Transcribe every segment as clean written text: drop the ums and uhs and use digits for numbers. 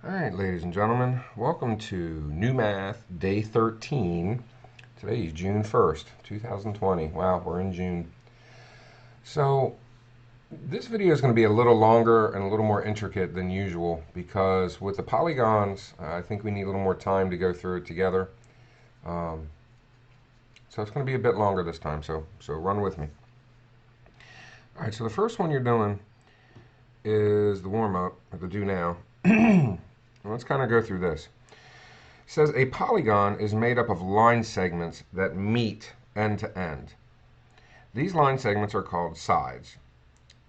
All right, ladies and gentlemen, welcome to New Math Day 13. Today is June 1st, 2020. Wow, we're in June. So, this video is going to be a little longer and a little more intricate than usual because with the polygons, I think we need a little more time to go through it together. So it's going to be a bit longer this time, so run with me. All right, so the first one you're doing is the warm-up, or the do now. Let's kind of go through this. It says a polygon is made up of line segments that meet end to end. These line segments are called sides.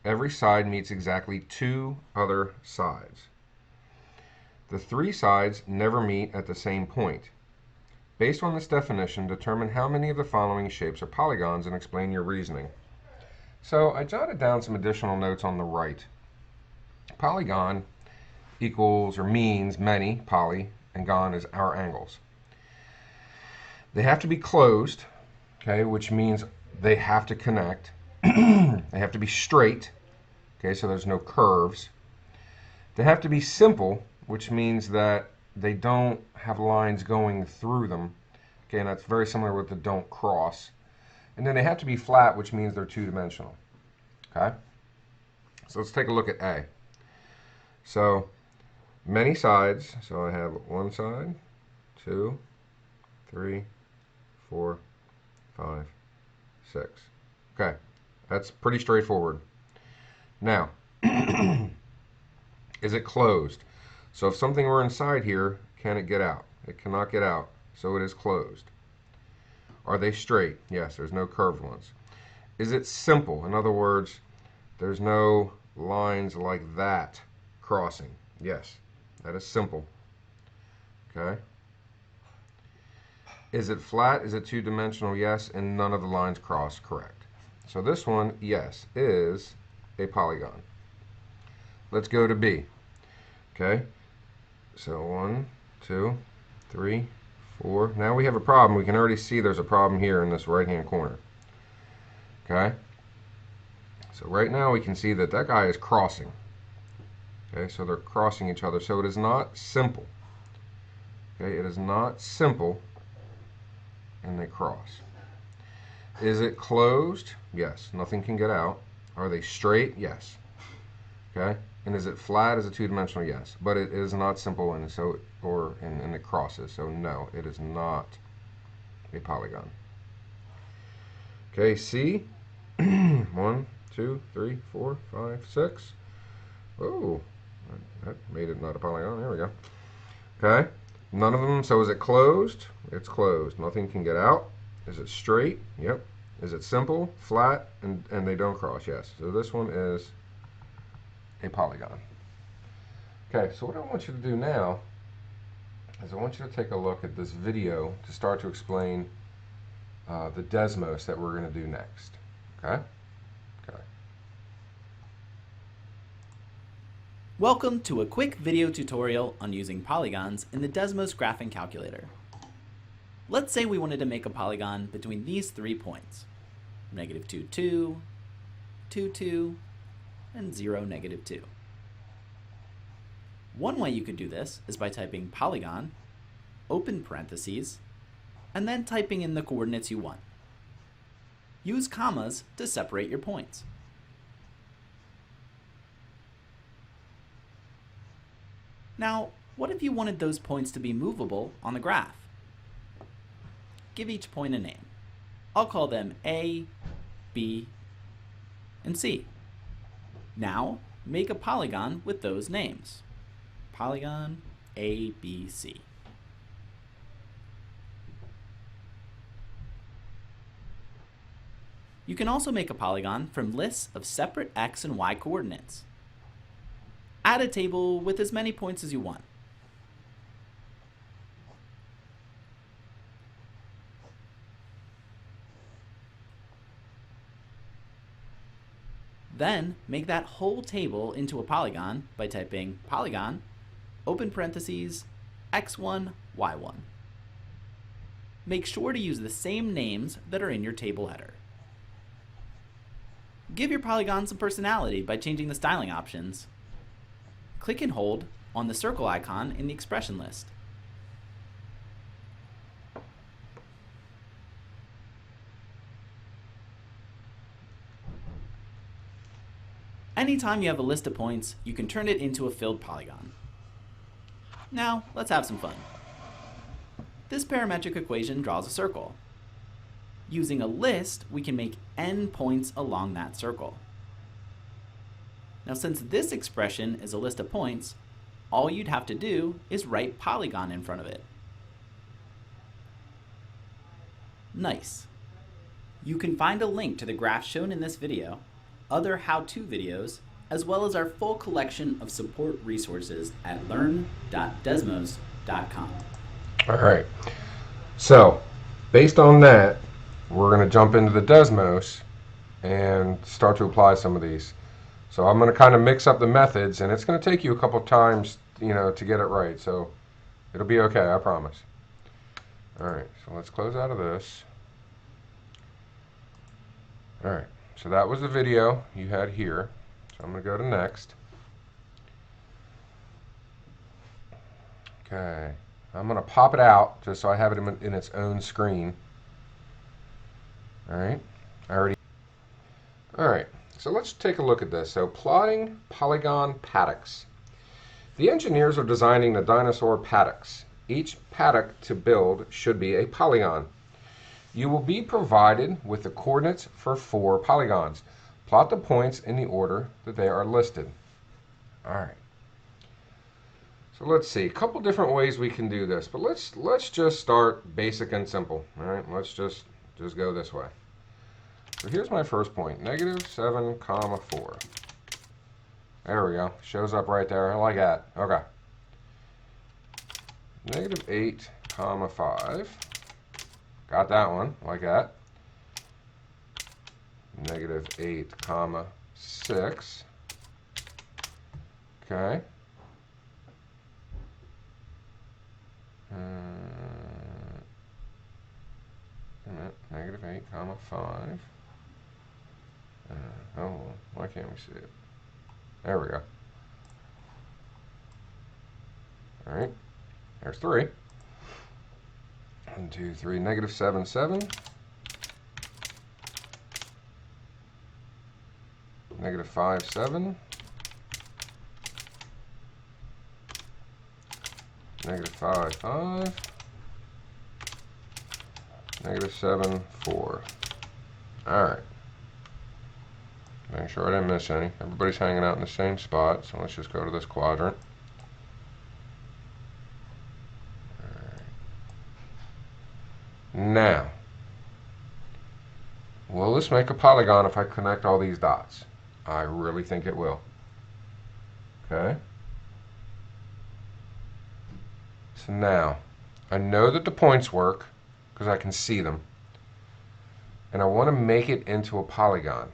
Every side meets exactly two other sides. The three sides never meet at the same point. Based on this definition, determine how many of the following shapes are polygons and explain your reasoning. So I jotted down some additional notes on the right. Polygon equals or means many, poly, and gon is our angles. They have to be closed, okay, which means they have to connect. They have to be straight, okay, so there's no curves. They have to be simple, which means that they don't have lines going through them, okay, and that's very similar with the don't cross. And then they have to be flat, which means they're two-dimensional, okay? So let's take a look at A. So many sides, so I have one side, 2, 3, 4, 5, 6. Okay, that's pretty straightforward. Now, is it closed? So if something were inside here, can it get out? It cannot get out, so it is closed. Are they straight? Yes, there's no curved ones. Is it simple? In other words, there's no lines like that crossing. Yes. That is simple. Okay. Is it flat? Is it two-dimensional? Yes. And none of the lines cross. Correct. So this one, yes, is a polygon. Let's go to B. Okay. So 1, 2, 3, 4. Now we have a problem. We can already see there's a problem here in this right-hand corner. Okay. So right now we can see that that guy is crossing. Okay, so they're crossing each other. So it is not simple. Okay, it is not simple, and they cross. Is it closed? Yes. Nothing can get out. Are they straight? Yes. Okay. And is it flat? Is it two-dimensional? Yes. But it is not simple, and so and it crosses. So no, it is not a polygon. Okay. C. 1, 2, 3, 4, 5, 6. Oh. That made it not a polygon. There we go. Okay. None of them. So is it closed? It's closed. Nothing can get out. Is it straight? Yep. Is it simple? Flat? And they don't cross? Yes. So this one is a polygon. Okay. So what I want you to do now is I want you to take a look at this video to start to explain the desmos that we're going to do next. Okay? Okay. Welcome to a quick video tutorial on using polygons in the Desmos graphing calculator. Let's say we wanted to make a polygon between these 3 points, -2, 2, 2, 2, and 0, -2. One way you could do this is by typing polygon, open parentheses, and then typing in the coordinates you want. Use commas to separate your points. Now, what if you wanted those points to be movable on the graph? Give each point a name. I'll call them A, B, and C. Now, make a polygon with those names. Polygon A, B, C. You can also make a polygon from lists of separate x and y coordinates. Add a table with as many points as you want. Then make that whole table into a polygon by typing polygon, open parentheses, x1, y1. Make sure to use the same names that are in your table header. Give your polygon some personality by changing the styling options. Click and hold on the circle icon in the expression list. Anytime you have a list of points, you can turn it into a filled polygon. Now, let's have some fun. This parametric equation draws a circle. Using a list, we can make n points along that circle. Now, since this expression is a list of points, all you'd have to do is write polygon in front of it. Nice. You can find a link to the graph shown in this video, other how-to videos, as well as our full collection of support resources at learn.desmos.com. All right. So, based on that, we're going to jump into the Desmos and start to apply some of these. So I'm going to kind of mix up the methods, and it's going to take you a couple times, to get it right. So it'll be okay, I promise. All right, so let's close out of this. All right, so that was the video you had here. So I'm going to go to next. Okay, I'm going to pop it out just so I have it in its own screen. All right, All right, so let's take a look at this. So plotting polygon paddocks. The engineers are designing the dinosaur paddocks. Each paddock to build should be a polygon. You will be provided with the coordinates for 4 polygons. Plot the points in the order that they are listed. All right. So let's see, a couple different ways we can do this, but let's just start basic and simple. All right, let's just go this way. So here's my first point, -7, 4. There we go. Shows up right there. I like that. Okay. -8, 5. Got that one. Like that. -8, 6. Okay. -8, 5. Oh, why can't we see it? There we go. All right, there's 3. 1, 2, 3, -7, 7. -5, 7. -5, 5. -7, 4. All right. Make sure I didn't miss any. Everybody's hanging out in the same spot, so let's just go to this quadrant. All right. Now, will this make a polygon if I connect all these dots? I really think it will. Okay. So now, I know that the points work because I can see them. And I want to make it into a polygon.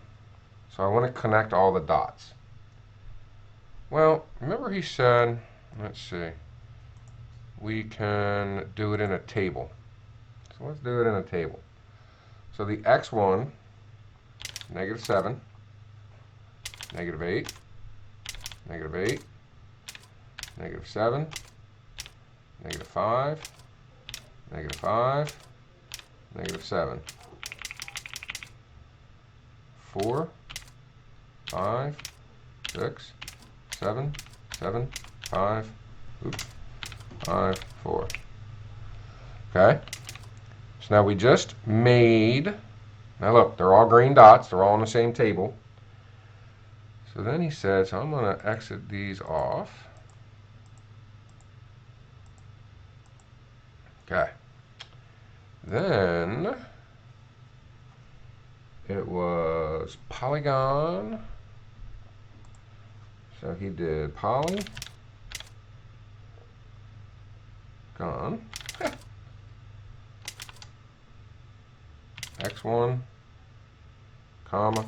So I want to connect all the dots. Well, remember he said, let's see, we can do it in a table. So let's do it in a table. So the x1, -7, -8, -8, -7, -5, -5, -7. 4, 5, 6, 7, 7, 5, 5, 4. Okay. So now we just made, now look, they're all green dots. They're all on the same table. So then he said, so I'm going to exit these off. Okay. Then it was polygon. So he did poly, gone, x1, comma,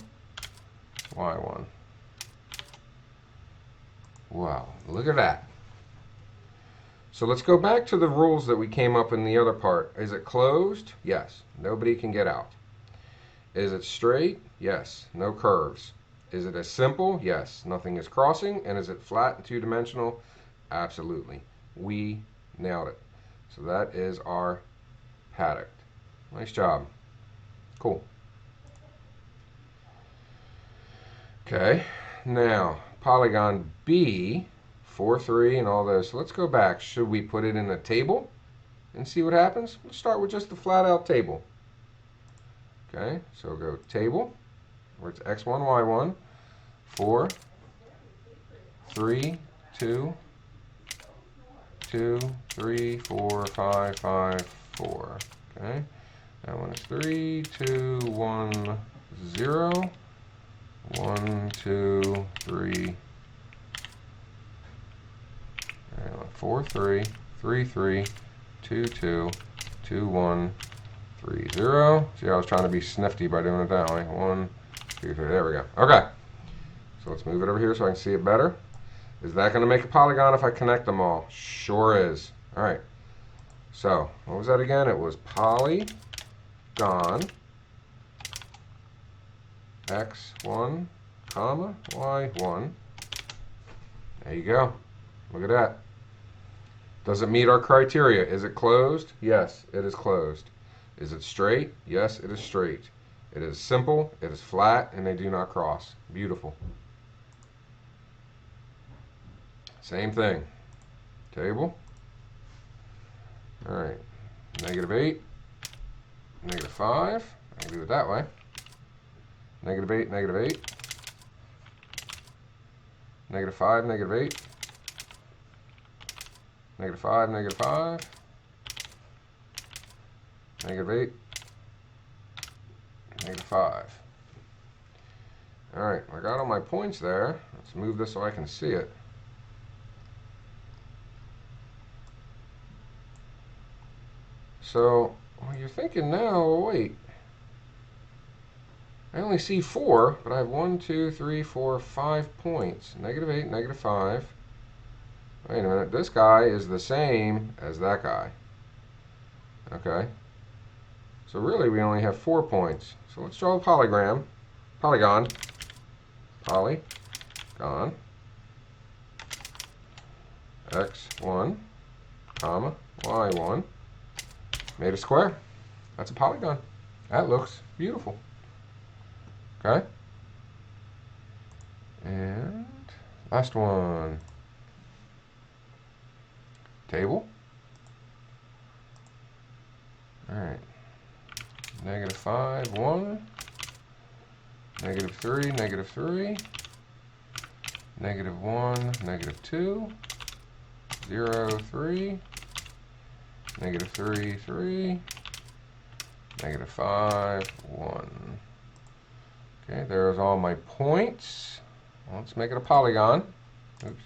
y1. Wow, look at that. So let's go back to the rules that we came up in the other part. Is it closed? Yes, nobody can get out. Is it straight? Yes, no curves. Is it a simple? Yes, nothing is crossing. And is it flat and two-dimensional? Absolutely. We nailed it. So that is our paddock. Nice job. Cool. Okay, now polygon B, 4, 3, and all this. So let's go back. Should we put it in a table and see what happens? Let's start with just the flat out table. Okay, so go table, where it's x1, y1, 4, 3, 2, 2, 3, 4, 5, 5, 4. Okay, that one is 3, 2, 1, 0. 1, 2, 3, 4, 3, 3, 3, 2, 2, 2, 1, 3, 0. See, I was trying to be snifty by doing it that way. 1, 2, 3. There we go. Okay. So let's move it over here so I can see it better. Is that going to make a polygon if I connect them all? Sure is. All right. So what was that again? It was polygon x1, comma, y1. There you go. Look at that. Does it meet our criteria? Is it closed? Yes, it is closed. Is it straight? Yes, it is straight. It is simple, it is flat, and they do not cross. Beautiful. Same thing. Table. All right. -8, -5. I can do it that way. -8, -8. -5, -8. -5, -5. -8. -5. All right, I got all my points there. Let's move this so I can see it. So, well, you're thinking now, wait. I only see 4, but I have 1, 2, 3, 4, 5 points. -8, -5. Wait a minute, this guy is the same as that guy. Okay. So really we only have 4 points. So let's draw a polygon. Polygon. X1, comma, Y1. Made a square. That's a polygon. That looks beautiful. Okay. And last one. Table. All right. -5, 1. -3, -3. -1, -2. 0, 3. -3, 3. -5, 1. Okay, there's all my points. Let's make it a polygon. Oops.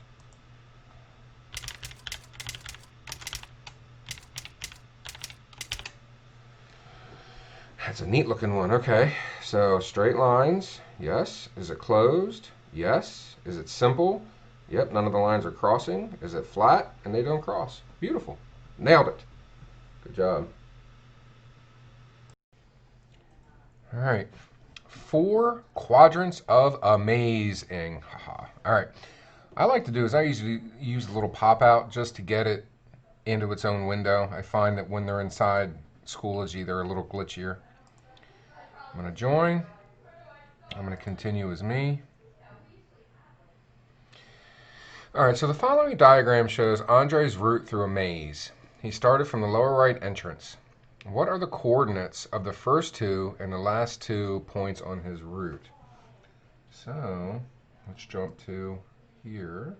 That's a neat looking one. Okay, so straight lines. Yes. Is it closed? Yes. Is it simple? Yep, none of the lines are crossing. Is it flat? And they don't cross. Beautiful. Nailed it. Good job. All right. 4 quadrants of amazing. Haha. All right. I like to do is I usually use a little pop out just to get it into its own window. I find that when they're inside, Schoology, they're a little glitchier. I'm going to join. I'm going to continue as me. All right, so the following diagram shows Andre's route through a maze. He started from the lower right entrance. What are the coordinates of the first 2 and the last 2 points on his route? So let's jump to here.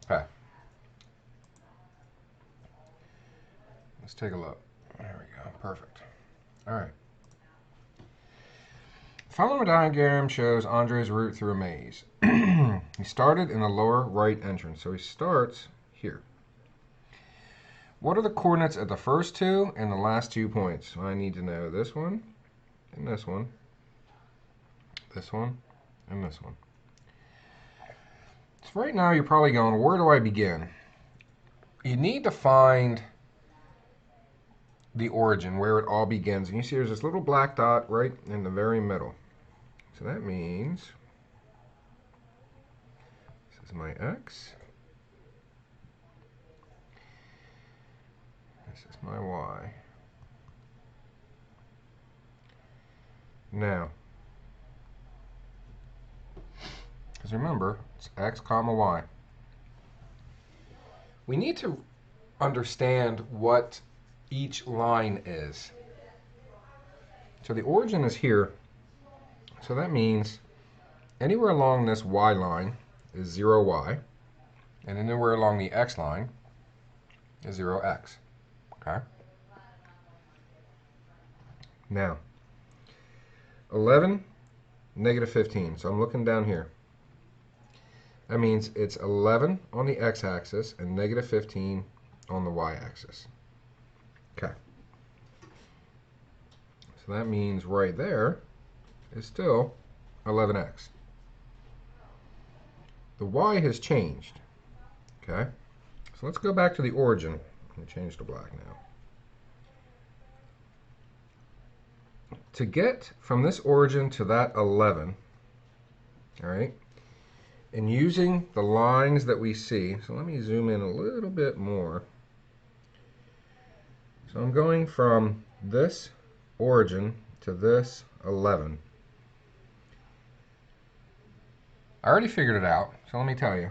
Okay. Let's take a look. There we go. Perfect. All right. The following diagram shows Andre's route through a maze. He started in the lower right entrance, so he starts here. What are the coordinates of the first 2 and the last 2 points? So I need to know this one, and this one, this one, and this one. So right now you're probably going, where do I begin? You need to find the origin, where it all begins. And you see there's this little black dot right in the very middle. So that means is my x. This is my y. Now, because remember, it's x comma y. We need to understand what each line is. So the origin is here. So that means anywhere along this y line is 0y, and anywhere along the x line is 0x. Okay? Now, 11, negative 15. So I'm looking down here. That means it's 11 on the x-axis and negative 15 on the y-axis. Okay. So that means right there is still 11x. The y has changed. Okay? So let's go back to the origin. Let me change to black now. To get from this origin to that 11, all right, and using the lines that we see, so let me zoom in a little bit more. So I'm going from this origin to this 11. I already figured it out, so let me tell you.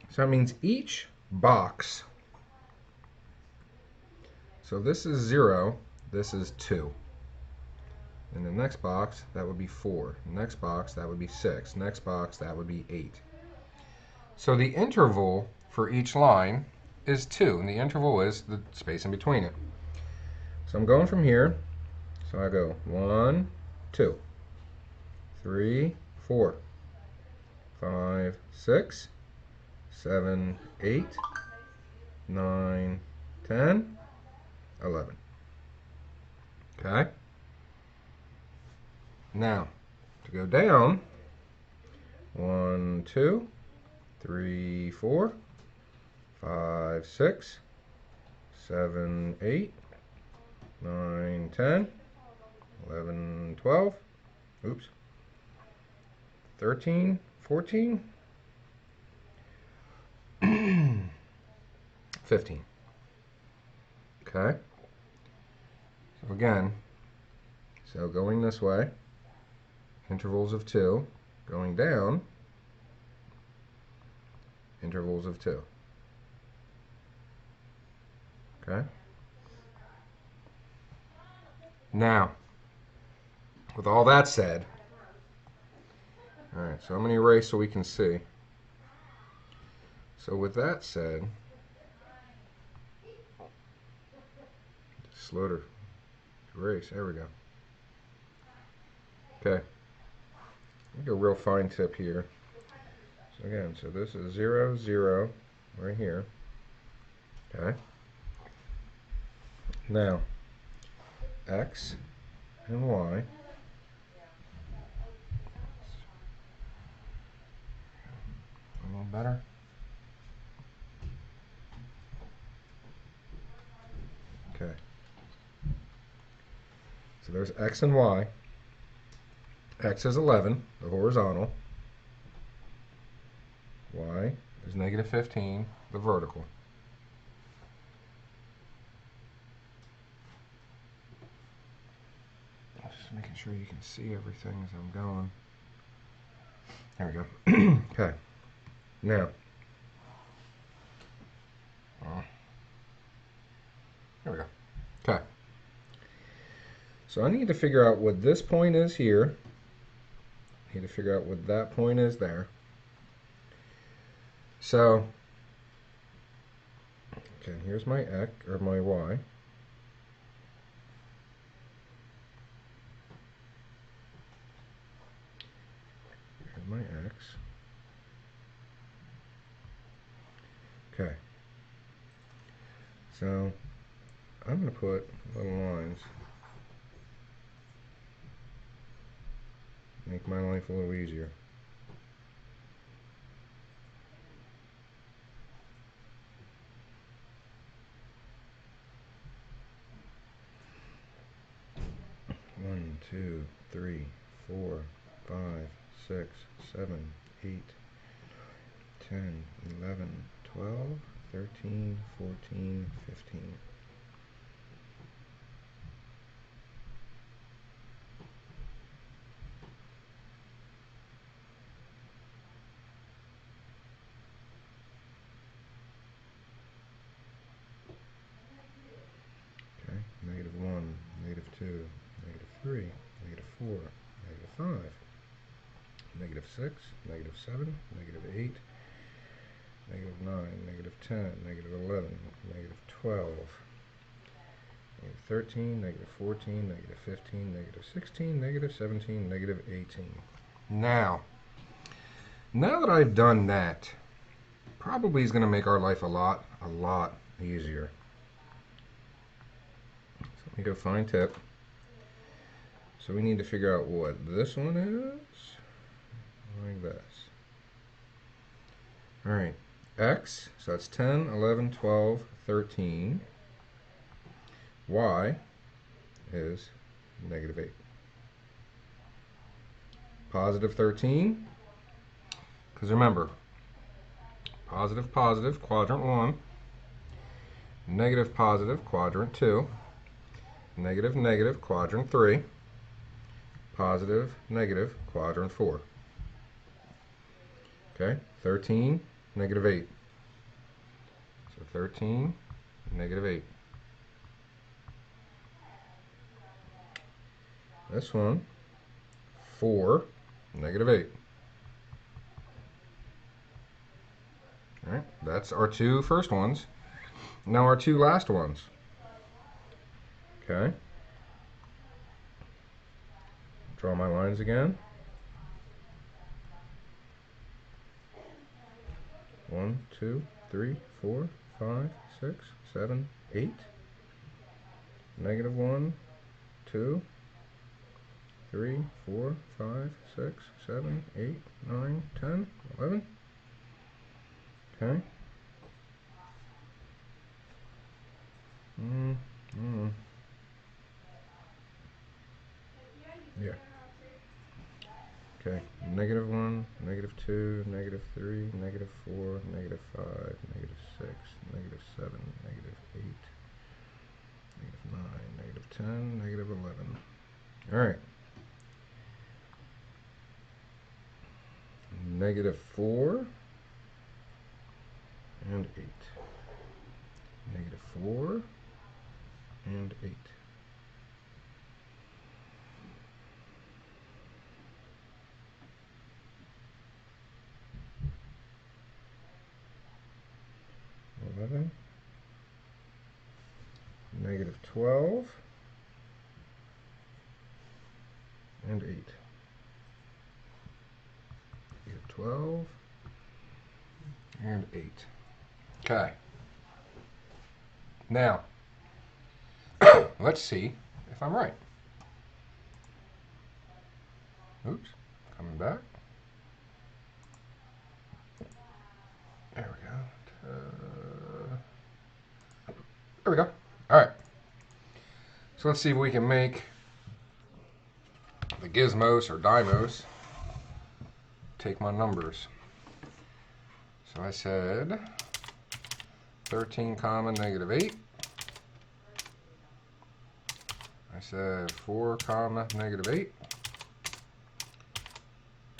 So that means each box, so this is 0, this is 2. In the next box, that would be 4. Next box, that would be 6. Next box, that would be 8. So the interval for each line is 2, and the interval is the space in between it. So I'm going from here. So I go 1, 2, 3, 4, 5, 6, 7, 8, 9, 10, 11. Okay? Now, to go down, 1, 2, 3, 4, 5, 6, 7, 8, 9, 10, 11, 12, oops, 13, 14, 15. Okay? So again, so going this way, intervals of 2, going down, intervals of 2. Okay? Now, with all that said, all right, so I'm going to erase so we can see. So with that said, slow to erase, there we go. Okay, I'll go real fine tip here. So again, so this is 0, 0, right here. Okay. Now, x and y. A little better. Okay. So there's x and y. X is 11, the horizontal. Y is negative 15, the vertical. Just making sure you can see everything as I'm going. There we go. Okay. Now, there we go. Okay. So I need to figure out what this point is here. I need to figure out what that point is there. So, okay, here's my x, or my y. Here's my x. Okay. So, I'm going to put little lines. Make my life a little easier. One, 2, 3, 4, 5, 6, 7, 8, 10, 11, 12, 13, 14, 15. Okay, -1, -2, -3, -4, -5, -6, -7, -8, -9, -10, -11, -12, -13, -14, -15, -16, -17, -18. Now that I've done that, probably is going to make our life a lot easier. So let me go find tip. So we need to figure out what this one is, like this. All right, x, so that's 10, 11, 12, 13. Y is -8. Positive 13, because remember, positive, positive, quadrant 1, negative, positive, quadrant 2, negative, negative, quadrant 3, positive, negative, quadrant 4. Okay, 13, -8. So 13, -8. This one, 4, -8. All right, that's our two first ones. Now our two last ones. Okay. Draw my lines again. 1, 2, 3, 4, 5, 6, 7, 8. -1, 2, 3, 4, 5, 6, 7, 8, 9, 10, 11. Okay. Yeah. Okay. -1, -2, -3, -4, -5, -6, -7, -8, -9, -10, -11. All right. -4 and 8. -4 and 8. -11, -12, and 8. -12 and 8. Okay. Now, let's see if I'm right. Oops, coming back. There we go. There we go. All right. So let's see if we can make the gizmos or dimos take my numbers. So I said 13 comma -8. I said 4 comma -8.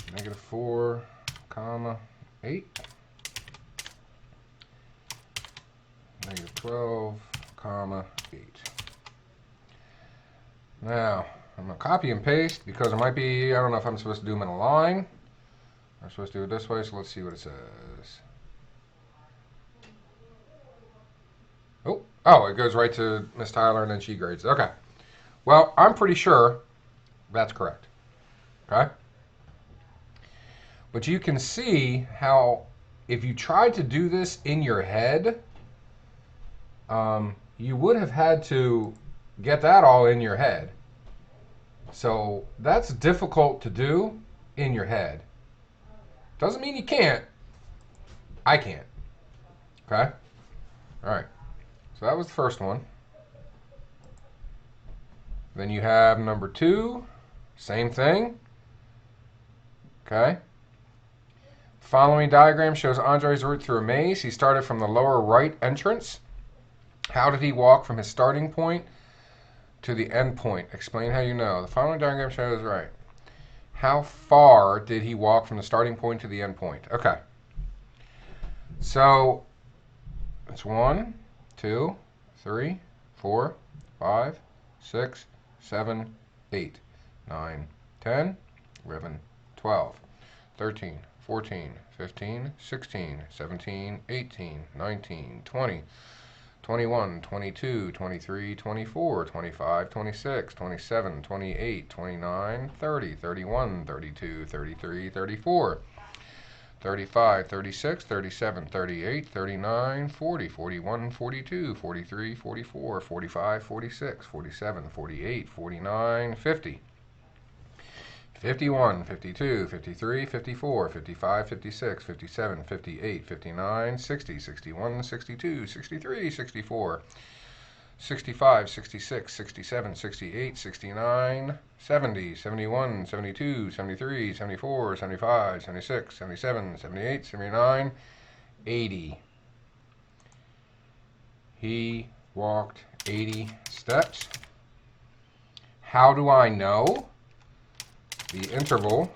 -4 comma 8. -12 comma 8. Now I'm going to copy and paste because it might be, I don't know if I'm supposed to do them in a line. I'm supposed to do it this way, so let's see what it says. Oh, it goes right to Miss Tyler and then she grades. Okay. Well, I'm pretty sure that's correct. Okay? But you can see how if you tried to do this in your head, you would have had to get that all in your head. So that's difficult to do in your head. Doesn't mean you can't. I can't. Okay? All right. So that was the first one. Then you have number 2. Same thing. Okay? Following diagram shows Andre's route through a maze. He started from the lower right entrance. How did he walk from his starting point to the end point? Explain how you know. The following diagram shows, right. How far did he walk from the starting point to the end point? Okay. So it's 1, 2, 3, 4, 5, 6, 7, 8, 9, 10, 11, 12, 13, 14, 15, 16, 17, 18, 19, 20, 21, 22, 23, 24, 25, 26, 27, 28, 29, 30, 31, 32, 33, 34, 35, 36, 37, 38, 39, 40, 41, 42, 43, 44, 45, 46, 47, 48, 49, 50. 51, 52, 53, 54, 55, 56, 57, 58, 59, 60, 61, 62, 63, 64, 65, 66, 67, 68, 69, 70, 71, 72, 73, 74, 75, 76, 77, 78, 79, 80. He walked 80 steps. How do I know? The interval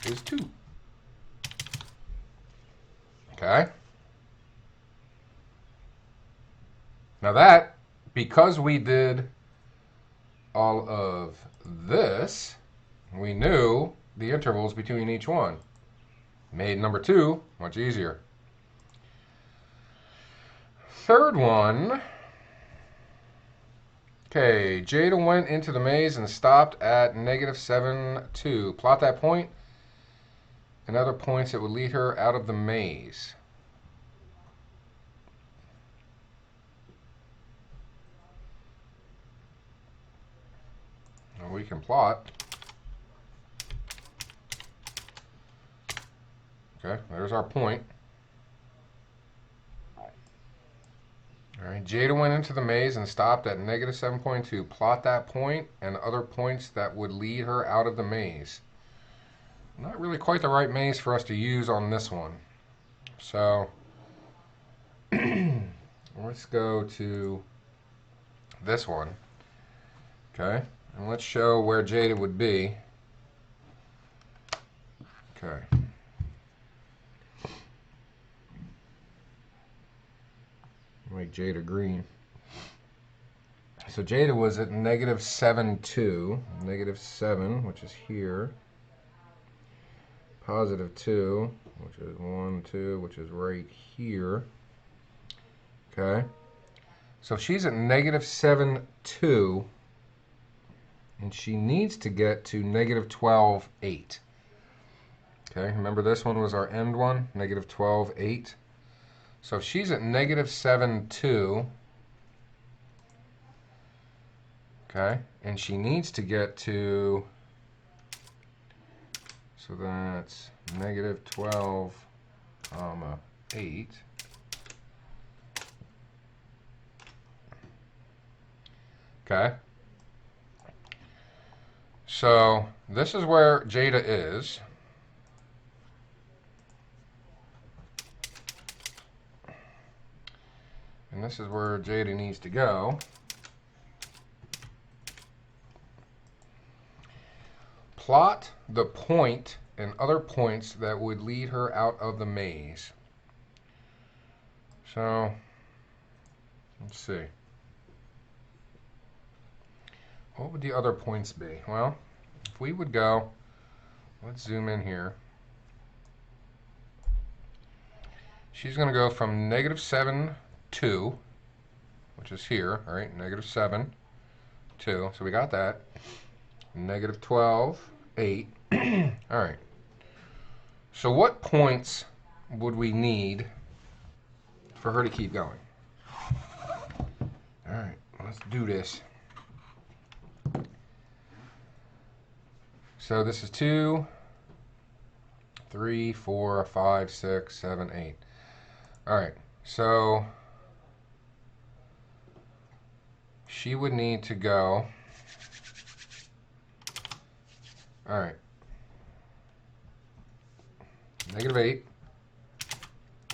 is 2. Okay? Now that, because we did all of this, we knew the intervals between each one. Made number 2 much easier. Third one. Okay, Jada went into the maze and stopped at -7, 2. Plot that point and other points that would lead her out of the maze. Well, we can plot. Okay, there's our point. All right, Jada went into the maze and stopped at -7.2. Plot that point and other points that would lead her out of the maze. Not really quite the right maze for us to use on this one. So let's go to this one. Okay, and let's show where Jada would be. Okay. Make Jada green. So Jada was at -7, 2. -7, which is here. +2, which is 1, 2, which is right here. Okay. So she's at -7, 2. And she needs to get to -12, 8. Okay, remember this one was our end one, -12, 8. So if she's at -7, 2, okay, and she needs to get to, so that's -12, 8. Okay. So this is where Jada is. And this is where Jada needs to go. Plot the point and other points that would lead her out of the maze. So, let's see. What would the other points be? Well, if we would go, let's zoom in here. She's going to go from -7, 2, which is here, all right? -7, 2. So we got that. -12, 8. All right. So what points would we need for her to keep going? All right, let's do this. So this is 2, 3, 4, 5, 6, 7, 8. All right, so she would need to go. All right. -8.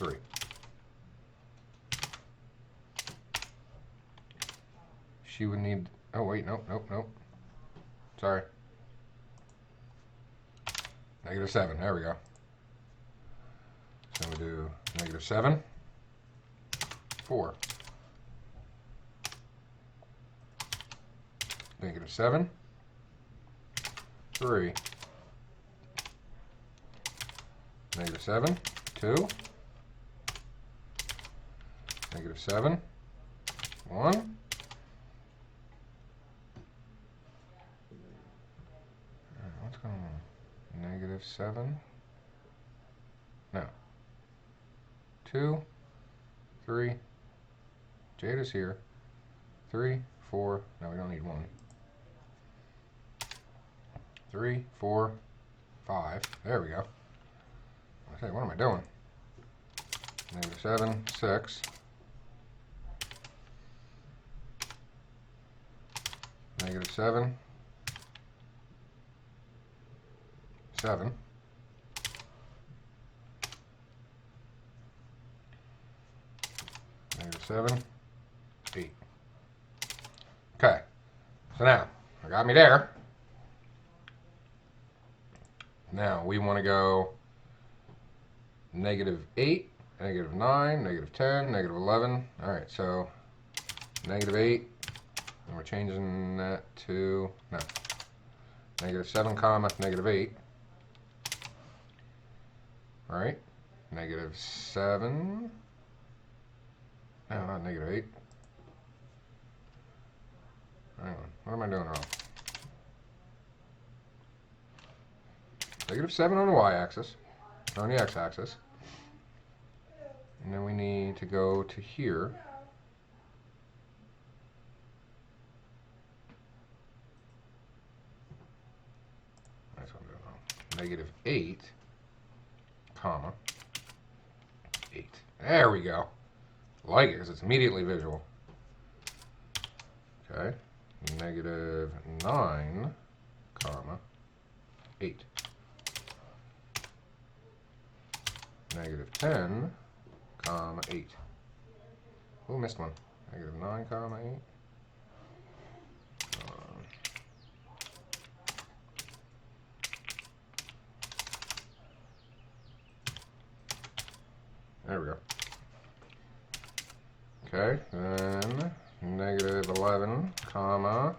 3. She would need, oh wait, nope, nope, nope. Sorry. -7, there we go. So we do -7, 4. -7, 3. -7, 2. -7, 1. What's going on? -7. No. 2, 3. Jada's here. 3, 4. No, we don't need 1. 3, 4, 5. There we go. I say, what am I doing? -7, 6. -7, 7. -7, 8. Okay. So now, I got me there. Now we want to go -8, -9, -10, -11. All right, so -8, and we're changing that to, no, -7 comma -8. All right, -7, no, not -8. Hang on, what am I doing wrong? -7 on the y-axis, on the x-axis. And then we need to go to here. That's what I'm doing wrong. -8, comma, 8. There we go. I like it because it's immediately visual. Okay. -9, comma, 8. -10, comma, 8. Oh, missed one. -9, comma, 8. There we go. Okay, then -11, comma,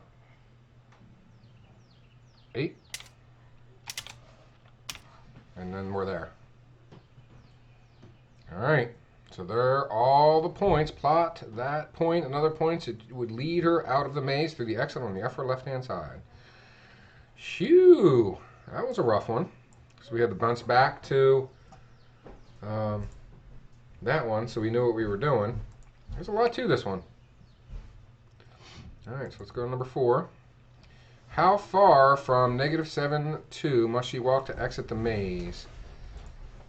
8. And then we're there. All right, so there are all the points. Plot that point and other points. It would lead her out of the maze through the exit on the upper left-hand side. Phew, that was a rough one. So we had to bounce back to that one, so we knew what we were doing. There's a lot to this one. All right, so let's go to number 4. How far from -7, 2 must she walk to exit the maze?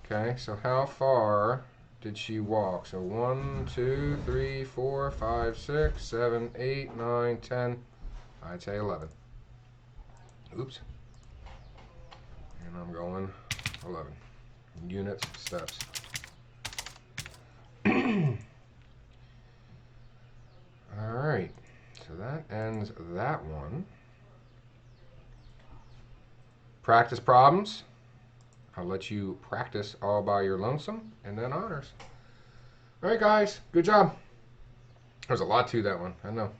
Okay, so how far did she walk? So 1, 2, 3, 4, 5, 6, 7, 8, 9, 10. I'd say 11. Oops. And I'm going 11. Units, steps. All right, so that ends that one. Practice problems. I'll let you practice all by your lonesome, and then honors. All right, guys, good job. There's a lot to that one, I know.